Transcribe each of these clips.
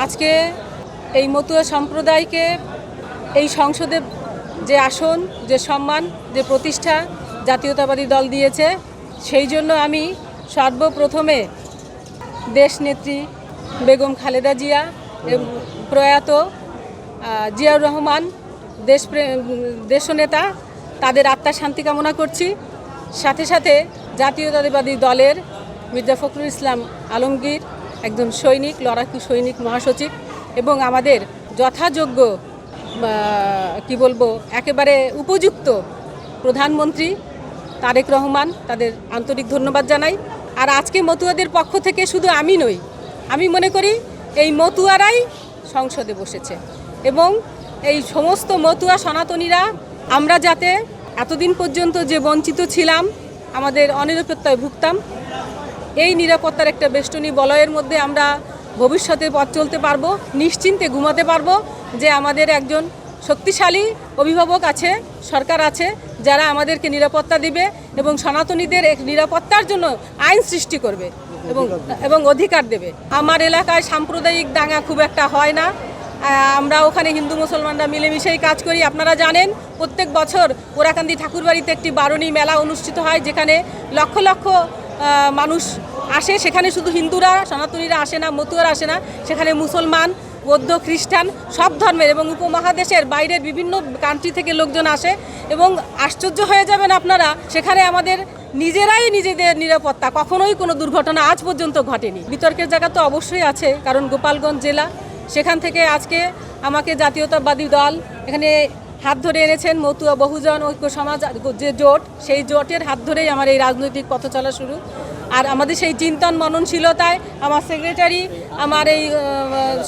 আজকে এই মতুয়া সম্প্রদায়কে এই সংসদে যে আসন, যে সম্মান, যে প্রতিষ্ঠা জাতীয়তাবাদী দল দিয়েছে, সেই জন্য আমি সর্বপ্রথমে দেশনেত্রী বেগম খালেদা জিয়া, প্রয়াত জিয়াউর রহমান, দেশনেতা, তাদের আত্মার শান্তি কামনা করছি। সাথে সাথে জাতীয়তাবাদী দলের মির্জা ফখরুল ইসলাম আলমগীর, একজন সৈনিক, লড়াকু সৈনিক মহাসচিব, এবং আমাদের যথাযোগ্য একেবারে উপযুক্ত প্রধানমন্ত্রী তারেক রহমান, তাদের আন্তরিক ধন্যবাদ জানাই। আর আজকে মতুয়াদের পক্ষ থেকে শুধু আমি নই, আমি মনে করি এই মতুয়ারাই সংসদে বসেছে, এবং এই সমস্ত মতুয়া সনাতনীরা আমরা যাতে এতদিন পর্যন্ত যে বঞ্চিত ছিলাম, আমাদের অনিরাপত্তায় ভুগতাম, এই নিরাপত্তার একটা বেষ্টনী বলয়ের মধ্যে আমরা ভবিষ্যতে পথ চলতে পারবো, নিশ্চিন্তে ঘুমাতে পারবো যে আমাদের একজন শক্তিশালী অভিভাবক আছে, সরকার আছে, যারা আমাদেরকে নিরাপত্তা দিবে এবং সনাতনীদের নিরাপত্তার জন্য আইন সৃষ্টি করবে এবং অধিকার দেবে। আমার এলাকায় সাম্প্রদায়িক দাঙ্গা খুব একটা হয় না। আমরা ওখানে হিন্দু মুসলমানরা মিলেমিশেই কাজ করি। আপনারা জানেন প্রত্যেক বছর ওরাকান্দি ঠাকুরবাড়িতে একটি বারণী মেলা অনুষ্ঠিত হয়, যেখানে লক্ষ লক্ষ মানুষ আসে। সেখানে শুধু হিন্দুরা, সনাতনীরা আসে না, মতুয়ারা আসে না, সেখানে মুসলমান, বৌদ্ধ, খ্রিস্টান, সব ধর্মের এবং উপমহাদেশের বাইরের বিভিন্ন কান্ট্রি থেকে লোকজন আসে। এবং আশ্চর্য হয়ে যাবেন আপনারা, সেখানে আমাদের নিজেরাই নিজেদের নিরাপত্তা, কখনোই কোনো দুর্ঘটনা আজ পর্যন্ত ঘটেনি। বিতর্কের জায়গা তো অবশ্যই আছে, কারণ গোপালগঞ্জ জেলা, সেখান থেকে আজকে আমাকে জাতীয়তাবাদী দল এখানে হাত ধরে এনেছেন। মতুয়া বহুজন ঐক্য সমাজ যে জোট, সেই জোটের হাত ধরেই আমার এই রাজনৈতিক পথ চলা শুরু। আর আমাদের সেই চিন্তন মননশীলতায় আমার সেক্রেটারি, আমার এই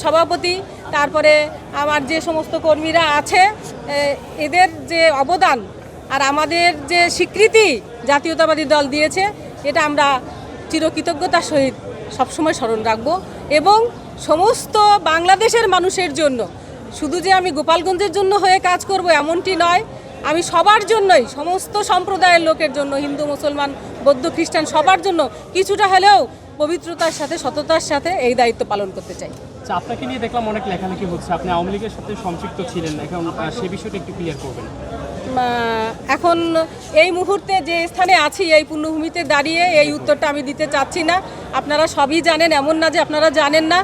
সভাপতি, তারপরে আমার যে সমস্ত কর্মীরা আছে, এদের যে অবদান আর আমাদের যে স্বীকৃতি জাতীয়তাবাদী দল দিয়েছে, এটা আমরা চিরকৃতজ্ঞতার সহিত সবসময় স্মরণ রাখব। এবং সমস্ত বাংলাদেশের মানুষের জন্য, শুধু যে আমি গোপালগঞ্জের জন্য হয়ে কাজ করব এমনটি নয়, আমি সবার জন্যই, সমস্ত সম্প্রদায়ের লোকের জন্য, হিন্দু, মুসলমান, বৌদ্ধ, খ্রিস্টান, সবার জন্য কিছুটা হলেও পবিত্রতার সাথে, সততার সাথে এই দায়িত্ব পালন করতে চাই। আচ্ছা, আপনাকে নিয়ে দেখলাম অনেক লেখালেখি হচ্ছে, আপনি আওয়ামী লীগের সাথে সম্পৃক্ত ছিলেন, এখন সেই বিষয়টা একটু ক্লিয়ার করবেন। এখন এই মুহূর্তে যে স্থানে আছি, এই পুণ্যভূমিতে দাঁড়িয়ে এই উত্তরটা আমি দিতে চাচ্ছি না। আপনারা সবই জানেন, এমন না যে আপনারা জানেন না।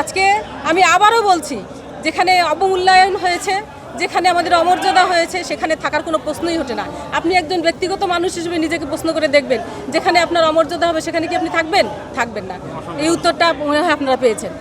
আজকে আমি আবারও বলছি, যেখানে অবমূল্যায়ন হয়েছে, যেখানে আমাদের অমর্যাদা হয়েছে, সেখানে থাকার কোনো প্রশ্নই ওঠে না। আপনি একজন ব্যক্তিগত মানুষ হিসেবে নিজেকে প্রশ্ন করে দেখবেন, যেখানে আপনার অমর্যাদা হবে সেখানে কি আপনি থাকবেন? থাকবেন না। এই উত্তরটা মনে হয় আপনারা পেয়েছেন।